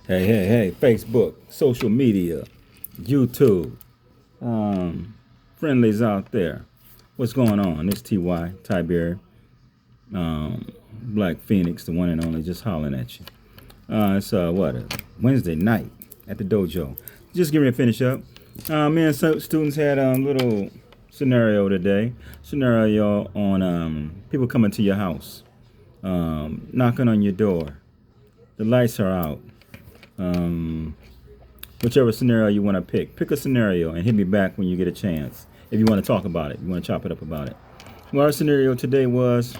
Hey, Facebook, social media, YouTube, friendlies out there. What's going on? It's TY, Tiberian, Black Phoenix, the one and only, just hollering at you. It's a Wednesday night at the dojo. Just getting ready to finish up. Me and some students had a little scenario today. Scenario on people coming to your house, knocking on your door. The lights are out. Whichever scenario you want to pick. Pick a scenario and hit me back when you get a chance. If you want to talk about it, you want to chop it up about it. Well, our scenario today was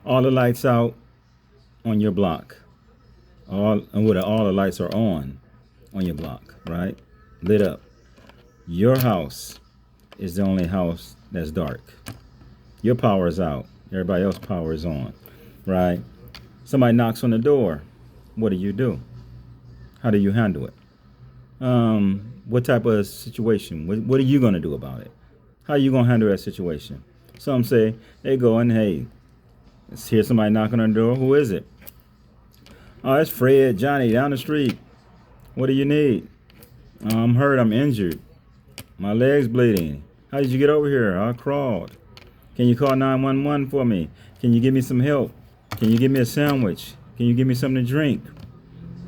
all the lights out on your block. All the lights are on your block, right? Lit up. Your house is the only house that's dark. Your power is out. Everybody else's power is on, right? Somebody knocks on the door. What do? How do you handle it? What type of situation? What are you going to do about it? How are you going to handle that situation? Some say they go and, hey, let's hear somebody knocking on the door. Who is it? Oh, it's Fred, Johnny, down the street. What do you need? I'm hurt. I'm injured. My leg's bleeding. How did you get over here? I crawled. Can you call 911 for me? Can you give me some help? Can you give me a sandwich? Can you give me something to drink?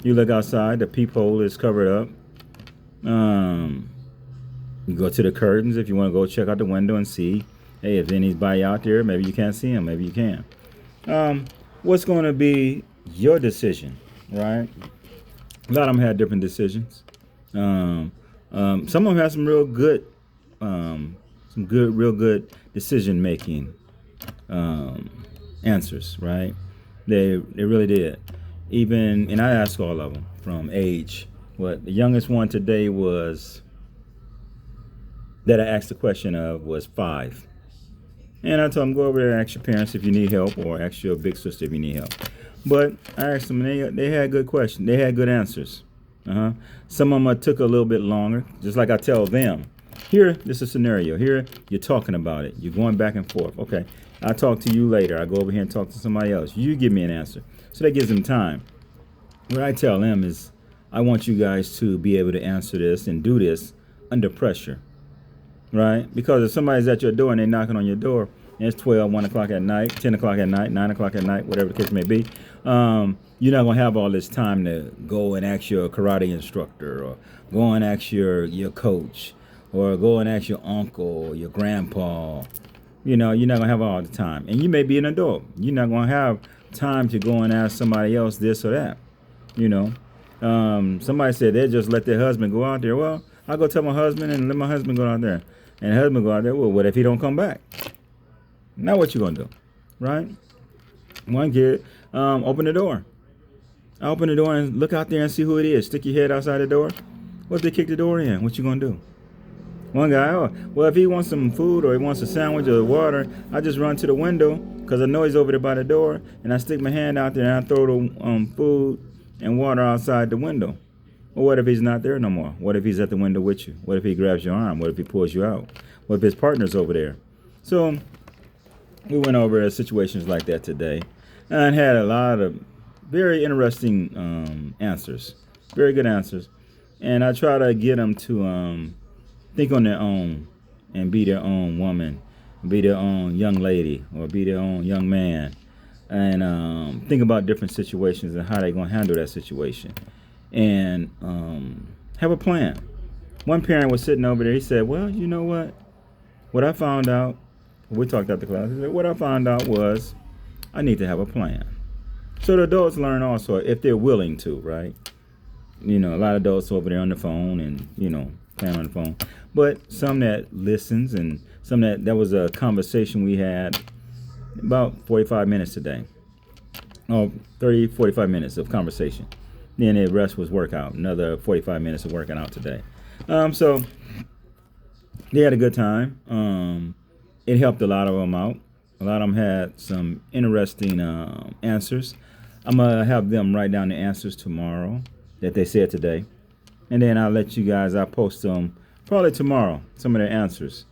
You look outside. The peephole is covered up. You go to the curtains if you want to go check out the window and see, hey, if anybody out there, maybe you can't see him, maybe you can. What's going to be your decision, right? A lot of them had different decisions. Some of them had some real good decision making answers, right? They really did. And I asked all of them from age. What the youngest one today was that I asked the question of was 5. And I told them, go over there and ask your parents if you need help, or ask your big sister if you need help. But I asked them, they had good questions. They had good answers. Some of them took a little bit longer, just like I tell them. Here, this is a scenario. Here, you're talking about it. You're going back and forth. Okay, I'll talk to you later. I go over here and talk to somebody else. You give me an answer. So that gives them time. What I tell them is, I want you guys to be able to answer this and do this under pressure, right? Because if somebody's at your door and they're knocking on your door, and it's 12, 1 o'clock at night, 10 o'clock at night, 9 o'clock at night, whatever the case may be, you're not going to have all this time to go and ask your karate instructor, or go and ask your coach, or go and ask your uncle or your grandpa. You're not going to have all the time. And you may be an adult. You're not going to have time to go and ask somebody else this or that, Somebody said they just let their husband go out there. Well, I'll go tell my husband and let my husband go out there. And the husband go out there. Well, what if he don't come back? Now what you going to do? Right? One kid, open the door. I open the door and look out there and see who it is. Stick your head outside the door. What if they kick the door in? What you going to do? One guy, well, if he wants some food or he wants a sandwich or water, I just run to the window because I know he's over there by the door. And I stick my hand out there and I throw the food and water outside the window. Well, what if he's not there no more? What if he's at the window with you? What if he grabs your arm? What if he pulls you out? What if his partner's over there? So we went over situations like that today and had a lot of very interesting answers, very good answers. And I try to get them to think on their own and be their own woman, be their own young lady, or be their own young man. And think about different situations and how they're going to handle that situation. And have a plan. One parent was sitting over there. He said, well, you know what? What I found out, we talked at the class, he said, what I found out was I need to have a plan. So the adults learn also if they're willing to, right? A lot of adults over there on the phone and, playing on the phone. But some that listens, and some that was a conversation we had about 45 minutes today. 45 minutes of conversation. Then the rest was workout. Another 45 minutes of working out today. So they had a good time. It helped a lot of them out. A lot of them had some interesting answers. I'm going to have them write down the answers tomorrow that they said today. And then I'll post them probably tomorrow, some of their answers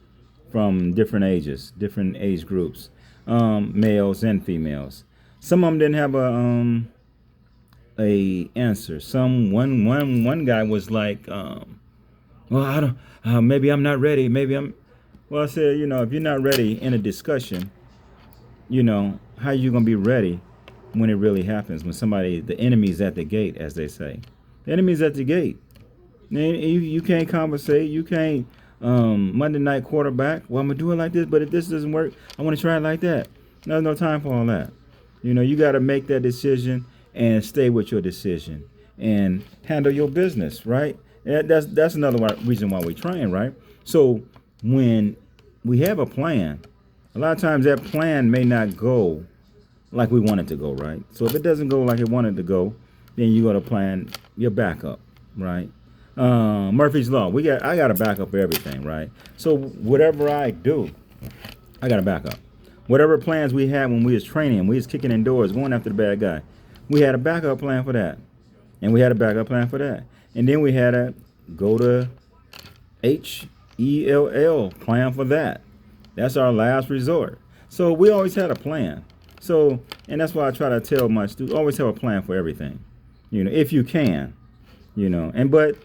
from different ages, different age groups, males and females. Some of them didn't have a answer. One guy was like, well, I don't. Maybe I'm not ready. Maybe I'm. Well, I said, if you're not ready in a discussion, how you gonna be ready when it really happens? When the enemy's at the gate, as they say, the enemy's at the gate. And you can't conversate. You can't Monday night quarterback. Well, I'm gonna do it like this, but if this doesn't work, I want to try it like that. There's no time for all that. You got to make that decision and stay with your decision and handle your business, right? That's another reason why we train, right? So when we have a plan, a lot of times that plan may not go like we want it to go, right? So if it doesn't go like it wanted to go, then you got to plan your backup, right? Murphy's Law. I got a backup for everything, right? So whatever I do, I got a backup. Whatever plans we had when we was training, we was kicking in doors, going after the bad guy. We had a backup plan for that. And we had a backup plan for that. And then we had a go to HELL plan for that. That's our last resort. So we always had a plan. So, and that's why I try to tell my students, always have a plan for everything. If you can, but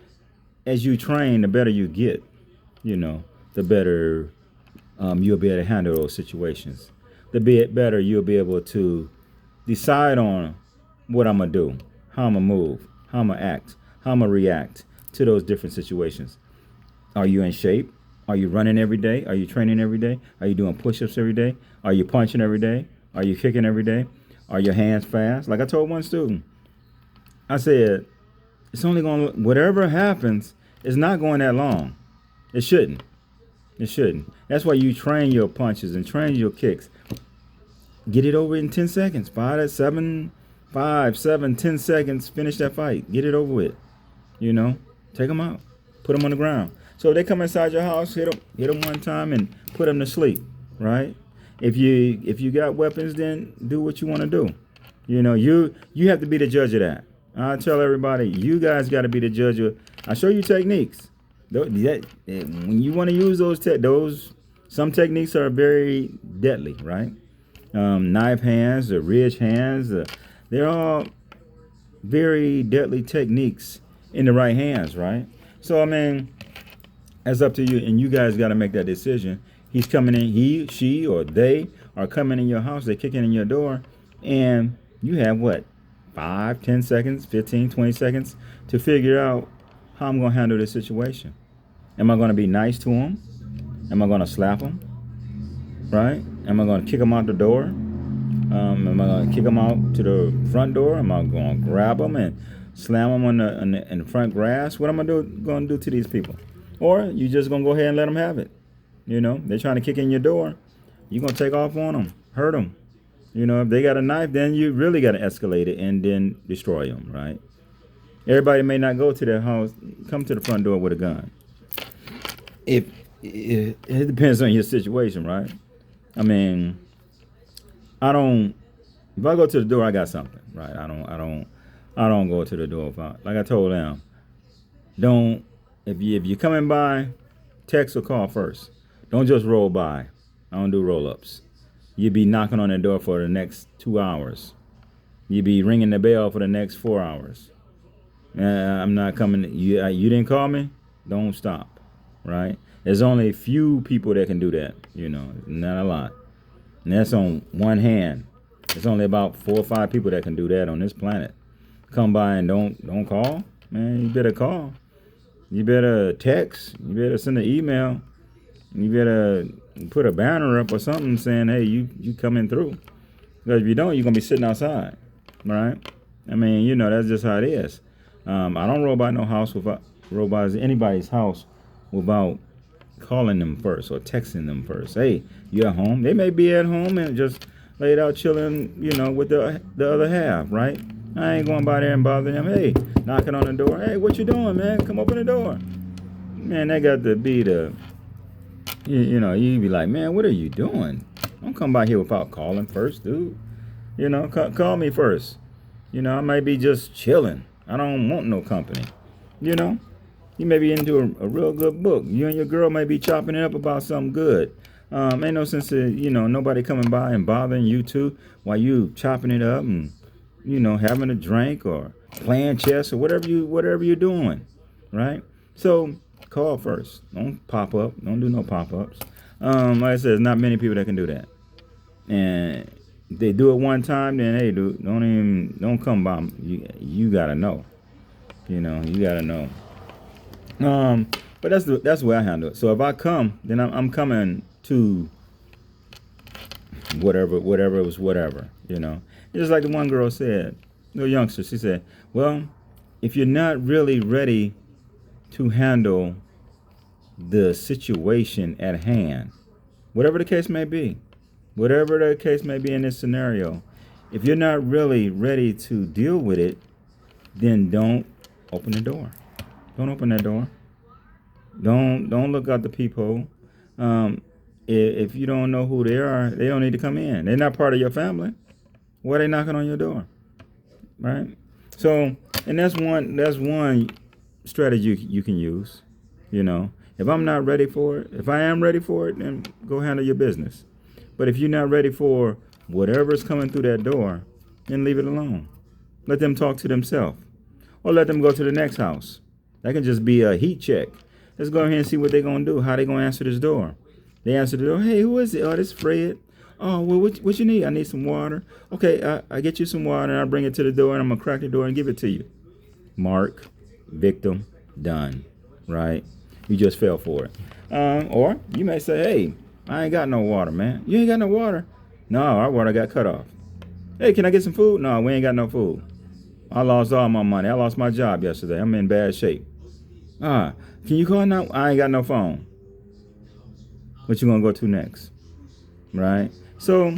as you train, the better you get, the better you'll be able to handle those situations. The better you'll be able to decide on what I'm going to do, how I'm going to move, how I'm going to act, how I'm going to react to those different situations. Are you in shape? Are you running every day? Are you training every day? Are you doing push-ups every day? Are you punching every day? Are you kicking every day? Are your hands fast? Like I told one student, I said, it's only going to, whatever happens, it's not going that long. It shouldn't. It shouldn't. That's why you train your punches and train your kicks. Get it over in 10 seconds. 5, 7, 10 seconds. Finish that fight. Get it over with. Take them out. Put them on the ground. So if they come inside your house, hit them one time and put them to sleep, right? If you got weapons, then do what you want to do. You have to be the judge of that. I tell everybody, you guys got to be the judge of. I show you techniques. When you want to use some techniques are very deadly, right? Knife hands, the ridge hands, they're all very deadly techniques in the right hands, right? So, I mean, it's up to you, and you guys got to make that decision. He's coming in, he, she, or they are coming in your house, they're kicking in your door, and you have what? 5, 10 seconds, 15, 20 seconds to figure out how I'm going to handle this situation. Am I going to be nice to him? Am I going to slap him? Right? Am I going to kick him out the door? Am I going to kick him out to the front door? Am I going to grab him and slam him in the front grass? What am I going to do to these people? Or you just going to go ahead and let them have it? They're trying to kick in your door. You're going to take off on them, hurt them. If they got a knife, then you really got to escalate it and then destroy them, right? Everybody may not go to their house, come to the front door with a gun. It depends on your situation, right? I mean, if I go to the door, I got something, right? I don't go to the door like I told them. If you're coming by, text or call first. Don't just roll by. I don't do roll-ups. You'd be knocking on the door for the next 2 hours. You'd be ringing the bell for the next 4 hours. I'm not coming. You didn't call me? Don't stop, right? There's only a few people that can do that, not a lot. And that's on one hand. There's only about 4 or 5 people that can do that on this planet. Come by and don't call, man. You better call. You better text. You better send an email. You better put a banner up or something saying, hey, you coming through. Because if you don't, you're going to be sitting outside, right? I mean, that's just how it is. I don't roll by anybody's house without calling them first or texting them first. Hey, you at home? They may be at home and just laid out chilling, with the other half, right? I ain't going by there and bothering them. Hey, knocking on the door. Hey, what you doing, man? Come open the door. Man, that got to be you be like, man, what are you doing? Don't come by here without calling first, dude. Call me first. I might be just chilling. I don't want no company. You may be into a real good book. You and your girl may be chopping it up about something good. Ain't no sense of, nobody coming by and bothering you too while you chopping it up and having a drink or playing chess or whatever you're doing, right? So call first. Don't pop up. Don't do no pop ups. Like I said, there's not many people that can do that. And if they do it one time, then hey, dude, don't come by. You gotta know. You gotta know. But that's the way I handle it. So if I come, then I'm coming to whatever it was, whatever. Just like the one girl said, the youngster, she said, well, if you're not really ready to handle the situation at hand, whatever the case may be in this scenario, if you're not really ready to deal with it, then don't open the door. Don't open that door. Don't look out the peephole. If you don't know who they are, they don't need to come in. They're not part of your family. Why are they knocking on your door? Right? So, and that's one strategy you can use. If I'm not ready for it, if I am ready for it, then go handle your business. But if you're not ready for whatever's coming through that door, then leave it alone. Let them talk to themselves. Or let them go to the next house. That can just be a heat check. Let's go ahead and see what they're going to do, how they're going to answer this door. They answer the door. Hey, who is it? Oh, this is Fred. Oh, well, what you need? I need some water. Okay, I get you some water, and I bring it to the door, and I'm going to crack the door and give it to you. Mark, victim, done. Right? You just fell for it. Or you may say, hey, I ain't got no water, man. You ain't got no water? No, our water got cut off. Hey, can I get some food? No, we ain't got no food. I lost all my money. I lost my job yesterday. I'm in bad shape. Can you call now? I ain't got no phone. What you gonna go to next? Right? So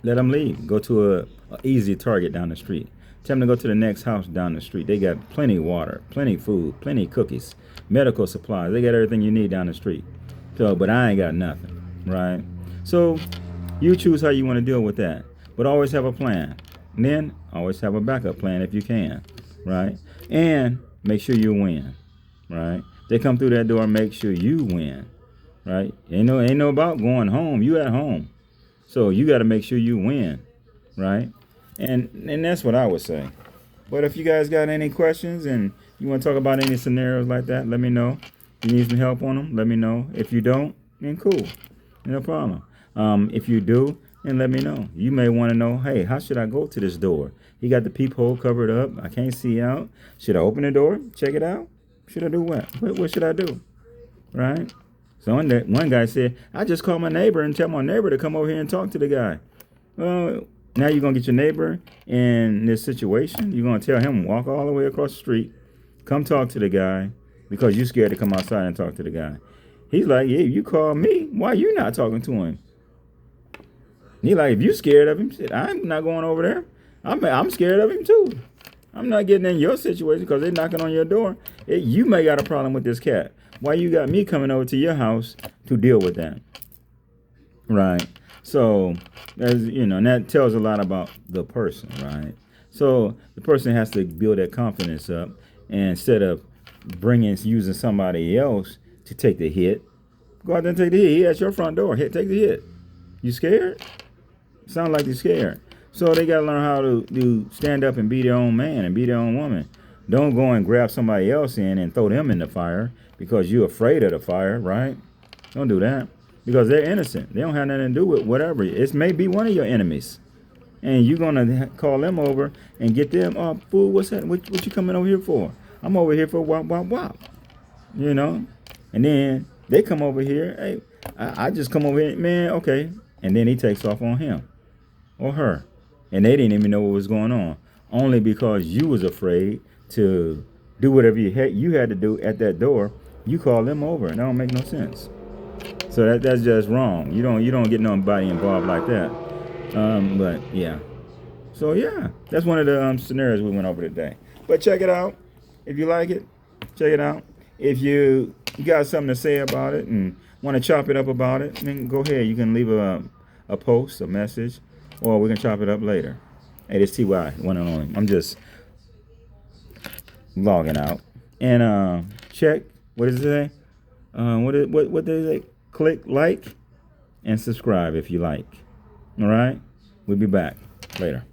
let them leave. Go to a easy Target down the street. Tell them to go to the next house down the street. They got plenty of water, plenty of food, plenty of cookies, medical supplies. They got everything you need down the street. So, but I ain't got nothing. Right? So you choose how you want to deal with that. But always have a plan. And then always have a backup plan if you can. Right? And make sure you win. Right? They come through that door, make sure you win. Right? Ain't no about going home. You at home. So you got to make sure you win. Right? And that's what I would say. But if you guys got any questions and you want to talk about any scenarios like that, let me know. If you need some help on them, let me know. If you don't, then cool. No problem. If you do, then let me know. You may want to know, hey, how should I go to this door? He got the peephole covered up. I can't see out. Should I open the door? Check it out? Should I do what? What should I do? Right? So one guy said, I just called my neighbor and tell my neighbor to come over here and talk to the guy. Well, now you're going to get your neighbor in this situation. You're going to tell him, walk all the way across the street, come talk to the guy because you're scared to come outside and talk to the guy. He's like, yeah, you call me. Why are you not talking to him? He's like, if you scared of him, shit, I'm not going over there. I'm scared of him too. I'm not getting in your situation because they're knocking on your door. You may got a problem with this cat. Why you got me coming over to your house to deal with that? Right. So, as you know, and that tells a lot about the person, right? So the person has to build that confidence up, and instead of using somebody else to take the hit, go out there and take the hit. He at your front door. Take the hit. You scared? Sound like you're scared. So they got to learn how to stand up and be their own man and be their own woman. Don't go and grab somebody else in and throw them in the fire because you're afraid of the fire, right? Don't do that because they're innocent. They don't have nothing to do with whatever. It may be one of your enemies. And you're going to call them over and get them, oh, fool, what's that? What you coming over here for? I'm over here for wop, wop, wop. You know? And then they come over here. Hey, I just come over here. Man, okay. And then he takes off on him or her. And they didn't even know what was going on. Only because you was afraid to do whatever you had to do at that door. You call them over. It don't make no sense. So that's just wrong. You don't get nobody involved like that. But yeah. So yeah, that's one of the scenarios we went over today. But check it out. If you like it, check it out. If you got something to say about it and want to chop it up about it, then go ahead. You can leave a post, a message, or we can chop it up later. Hey, this TY, one and only. I'm just logging out. And check, what does it say? What does it say? Click like and subscribe if you like. All right? We'll be back later.